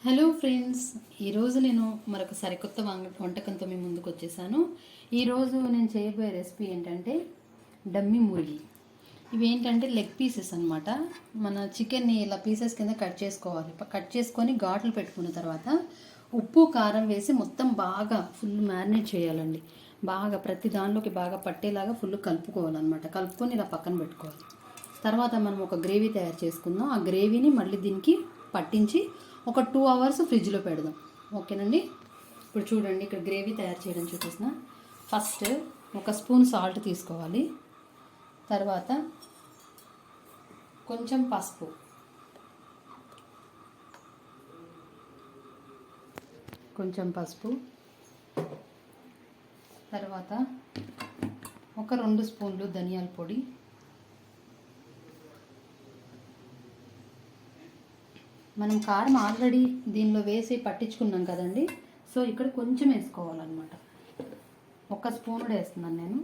Hello friends, ఈరోజు నేను మరొక సరికొత్త వంటకంతో మీ ముందుకు వచ్చేసాను. ఈరోజు నేను చేయబోయే రెసిపీ ఏంటంటే డమ్మీ మురిగి. ఇవి ఏంటంటే లెగ్ పీసెస్ అనమాట. మన చికెన్ని ఇలా పీసెస్ కింద కట్ చేసుకోవాలి. కట్ చేసుకొని ఘాట్లు పెట్టుకున్న తర్వాత ఉప్పు కారం వేసి మొత్తం బాగా ఫుల్ మ్యారినేట్ చేయాలండి. బాగా ప్రతి దానిలోకి బాగా పట్టేలాగా ఫుల్ కలుపుకోవాలన్నమాట. కలుపుకొని ఇలా పక్కన పెట్టుకోవాలి. తర్వాత మనం ఒక గ్రేవీ తయారు చేసుకుందాం. ఆ గ్రేవీని మళ్ళీ దీనికి పట్టించి ఒక 2 అవర్స్ ఫ్రిడ్జ్లో పెడదాం. ఓకేనండి. ఇప్పుడు చూడండి, ఇక్కడ గ్రేవీ తయారు చేయడం చూపిస్తున్నా. ఫస్ట్ 1 స్పూన్ సాల్ట్ తీసుకోవాలి. తర్వాత కొంచెం పసుపు, తర్వాత ఒక 2 స్పూన్లు ధనియాల పొడి, మనం కారం ఆల్రెడీ దీనిలో వేసి పట్టించుకున్నాం కదండి. సో ఇక్కడ కొంచెం వేసుకోవాలన్నమాట. 1 స్పూన్ వేస్తున్నాను నేను.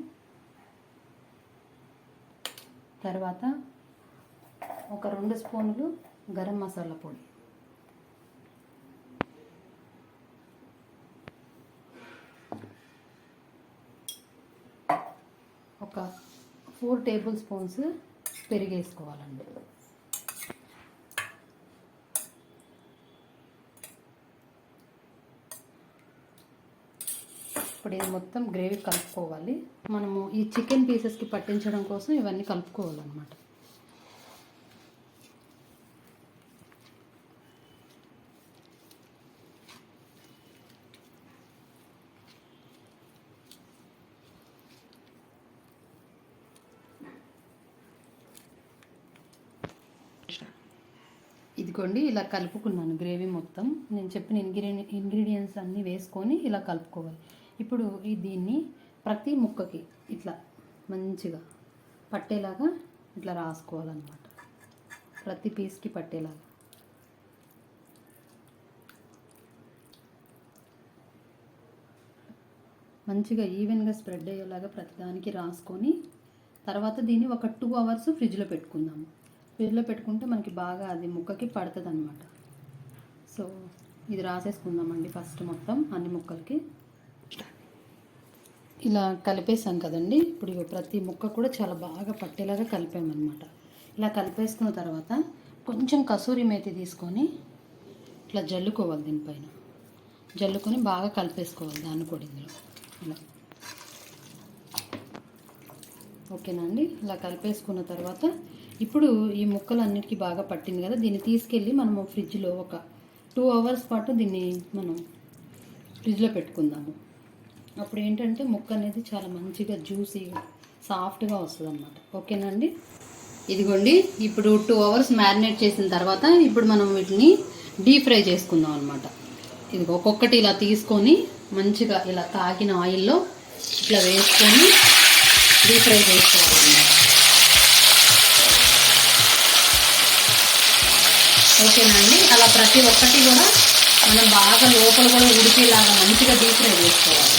తర్వాత ఒక 2 స్పూన్లు గరం మసాలా పొడి, ఒక 4 టేబుల్ స్పూన్స్ పెరుగు వేసుకోవాలండి. ఇప్పుడు ఇది మొత్తం గ్రేవీ కలుపుకోవాలి. మనము ఈ చికెన్ పీసెస్కి పట్టించడం కోసం ఇవన్నీ కలుపుకోవాలన్నమాట. ఇదిగోండి, ఇలా కలుపుకున్నాను గ్రేవీ మొత్తం. నేను చెప్పిన ఇంగ్రీడియంట్స్ అన్నీ వేసుకొని ఇలా కలుపుకోవాలి. ఇప్పుడు దీన్ని ప్రతి ముక్కకి ఇట్లా మంచిగా పట్టేలాగా ఇట్లా రాసుకోవాలన్నమాట. ప్రతి పీస్కి పట్టేలాగా మంచిగా ఈవెన్గా స్ప్రెడ్ అయ్యేలాగా ప్రతిదానికి రాసుకొని తర్వాత దీన్ని ఒక 2 అవర్స్ ఫ్రిడ్జ్లో పెట్టుకుందాము. ఫ్రిడ్జ్లో పెట్టుకుంటే మనకి బాగా అది ముక్కకి పడుతుంది అనమాట. సో ఇది రాసేసుకుందామండి ఫస్ట్ మొత్తం అన్ని ముక్కలకి. ఇలా కలిపేసాం కదండి. ఇప్పుడు ప్రతి ముక్క కూడా చాలా బాగా పట్టేలాగా కలిపామన్నమాట. ఇలా కలిపేసుకున్న తర్వాత కొంచెం కసూరి మేతి తీసుకొని ఇట్లా జల్లుకోవాలి. దీనిపైన జల్లుకొని బాగా కలిపేసుకోవాలి దాన్ని కూడా ఇందులో ఇలా. ఓకేనా అండి. ఇలా కలిపేసుకున్న తర్వాత ఇప్పుడు ఈ ముక్కలన్నిటికీ బాగా పట్టింది కదా, దీన్ని తీసుకెళ్ళి మనము ఫ్రిడ్జ్లో ఒక 2 అవర్స్ పాటు దీన్ని మనం ఫ్రిడ్జ్లో పెట్టుకుందాము. అప్పుడు ఏంటంటే ముక్క అనేది చాలా మంచిగా జ్యూసీగా సాఫ్ట్గా వస్తుంది అన్నమాట. ఓకేనండి. ఇదిగోండి, ఇప్పుడు 2 అవర్స్ మ్యారినేట్ చేసిన తర్వాత ఇప్పుడు మనం వీటిని డీప్ ఫ్రై చేసుకుందాం అనమాట. ఇది ఒక్కొక్కటి ఇలా తీసుకొని మంచిగా ఇలా కాగిన ఆయిల్లో ఇట్లా వేసుకొని డీప్ ఫ్రై చేసుకోవాలన్నమాట. ఓకేనండి. అలా ప్రతి ఒక్కటి కూడా మనం బాగా లోపల కూడా ఉడికేలాగా మంచిగా డీప్ ఫ్రై చేసుకోవాలి.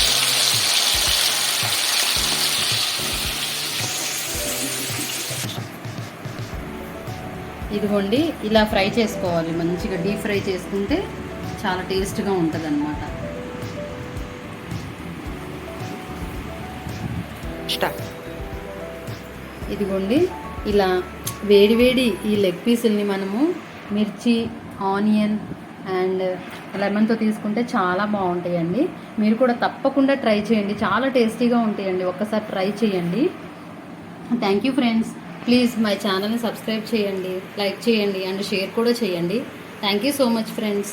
ఇదిగోండి, ఇలా ఫ్రై చేసుకోవాలి. మంచిగా డీప్ ఫ్రై చేసుకుంటే చాలా టేస్ట్గా ఉంటుంది అన్నమాట. ఇదిగోండి, ఇలా వేడి ఈ లెగ్ పీసుల్ని మనము మిర్చి, ఆనియన్ అండ్ లెమన్తో తీసుకుంటే చాలా బాగుంటాయండి. మీరు కూడా తప్పకుండా ట్రై చేయండి. చాలా టేస్టీగా ఉంటాయండి. ఒక్కసారి ట్రై చేయండి. Thank you friends. Please my ఛానల్ని సబ్స్క్రైబ్ చేయండి, లైక్ చేయండి అండ్ షేర్ కూడా చేయండి. Thank you so much friends.